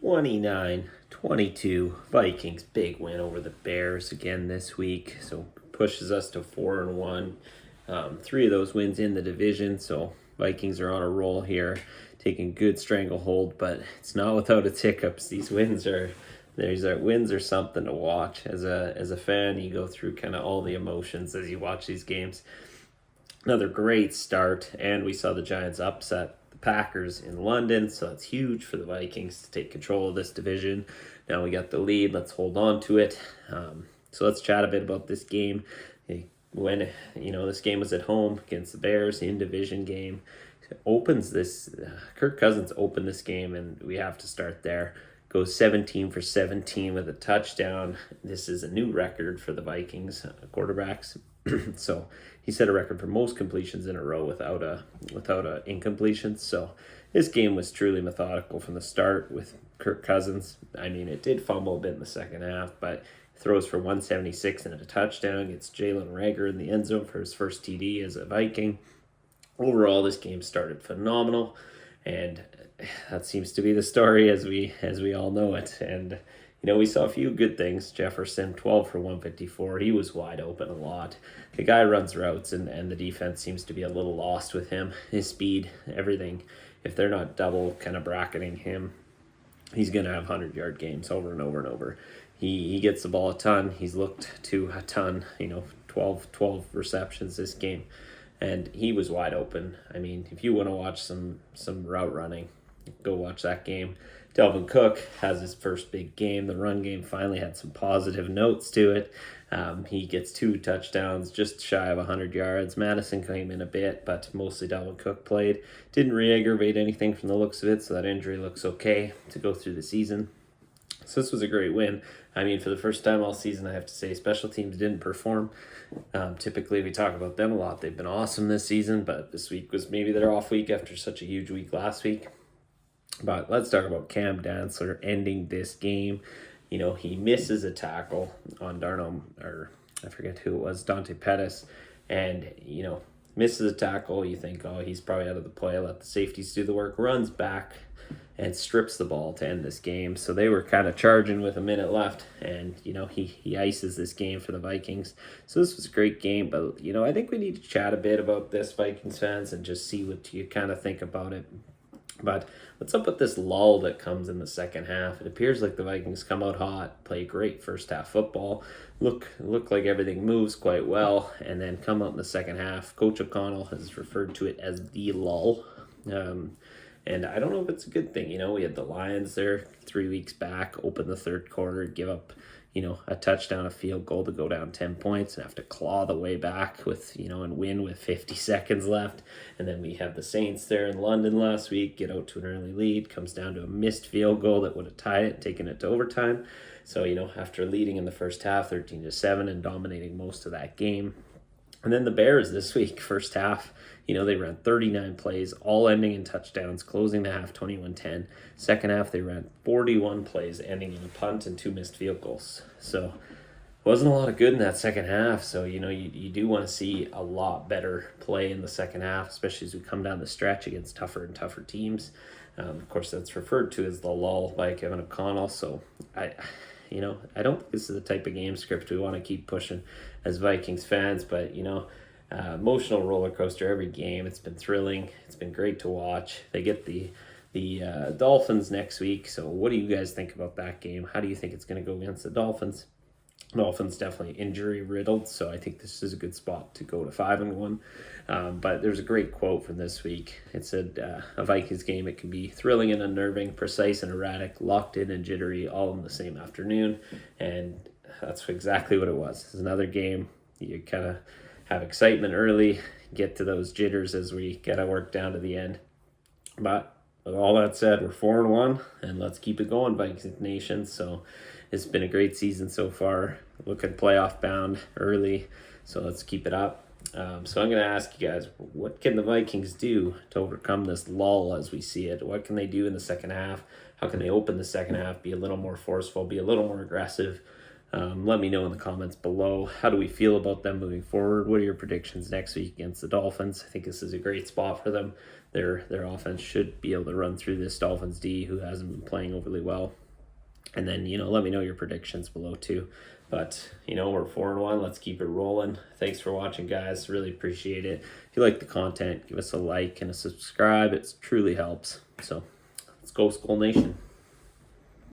29-22. Vikings big win over the Bears again this week, so pushes us to 4-1. Three of those wins in the division, so Vikings are on a roll here, taking good stranglehold, but it's not without its hiccups. These wins are something to watch. As a fan, you go through kind of all the emotions as you watch these games. Another great start, and we saw the Giants upset the Packers in London, so that's huge for the Vikings to take control of this division. Now we got the lead. Let's hold on to it. So let's chat a bit about this game. When this game was at home against the Bears, in division game, Kirk Cousins opened this game, and we have to start there. Goes 17 for 17 with a touchdown. This is a new record for the Vikings quarterbacks. So he set a record for most completions in a row without a incompletion. So this game was truly methodical from the start with Kirk Cousins. I mean, it did fumble a bit in the second half, but throws for 176 and a touchdown. Gets Jalen Reagor in the end zone for his first TD as a Viking. Overall, this game started phenomenal, and that seems to be the story as we all know it. And we saw a few good things. Jefferson, 12 for 154. He was wide open a lot. The guy runs routes, and the defense seems to be a little lost with him. His speed, everything. If they're not double kind of bracketing him, he's going to have 100-yard games over and over and over. He gets the ball a ton. He's looked to a ton, 12 receptions this game. And he was wide open. I mean, if you want to watch some route running, go watch that game. Dalvin Cook has his first big game. The run game finally had some positive notes to it. He gets 2 touchdowns, just shy of 100 yards. Madison came in a bit, but mostly Dalvin Cook played. Didn't re-aggravate anything from the looks of it, so that injury looks okay to go through the season. So this was a great win. I mean, for the first time all season, I have to say special teams didn't perform. Typically, we talk about them a lot. They've been awesome this season, but this week was maybe their off week after such a huge week last week. But let's talk about Cam Dantzler ending this game. He misses a tackle on I forget who it was, Dante Pettis, and, misses a tackle. You think, oh, he's probably out of the play. Let the safeties do the work. Runs back and strips the ball to end this game. So they were kind of charging with a minute left, and, he ices this game for the Vikings. So this was a great game, but, I think we need to chat a bit about this, Vikings fans, and just see what you kind of think about it. But what's up with this lull that comes in the second half? It appears like the Vikings come out hot, play great first half football, look like everything moves quite well, and then come out in the second half. Coach O'Connell has referred to it as the lull. And I don't know if it's a good thing. We had the Lions there 3 weeks back, open the third quarter, give up, a touchdown, a field goal to go down 10 points and have to claw the way back with, and win with 50 seconds left. And then we have the Saints there in London last week, get out to an early lead, comes down to a missed field goal that would have tied it, taken it to overtime. So, after leading in the first half 13-7 and dominating most of that game. And then the Bears this week, first half, they ran 39 plays, all ending in touchdowns, closing the half 21-10. Second half, they ran 41 plays, ending in a punt and 2 missed field goals. So wasn't a lot of good in that second half. So, you do want to see a lot better play in the second half, especially as we come down the stretch against tougher and tougher teams. Of course, that's referred to as the lull by Kevin O'Connell. So I don't think this is the type of game script we want to keep pushing as Vikings fans, but, emotional roller coaster every game. It's been thrilling. It's been great to watch. They get the Dolphins next week. So what do you guys think about that game? How do you think it's going to go against the Dolphins? Dolphins definitely injury riddled, so I think this is a good spot to go to 5-1. But there's a great quote from this week. It said, a Vikings game, it can be thrilling and unnerving, precise and erratic, locked in and jittery, all in the same afternoon. And that's exactly what it was. It's another game. You kind of have excitement early, get to those jitters as we get to work down to the end. But with all that said, we're 4-1, and let's keep it going, Vikings Nation. So it's been a great season so far, looking playoff bound early, so let's keep it up. So I'm going to ask you guys, what can the Vikings do to overcome this lull as we see it? What can they do in the second half? How can they open the second half, be a little more forceful, be a little more aggressive? Let me know in the comments below. How do we feel about them moving forward? What are your predictions next week against the Dolphins? I think this is a great spot for them. Their offense should be able to run through this Dolphins D, who hasn't been playing overly well. And then, let me know your predictions below too. But, we're 4-1. Let's keep it rolling. Thanks for watching, guys. Really appreciate it. If you like the content, give us a like and a subscribe. It truly helps. So let's go, Skull Nation.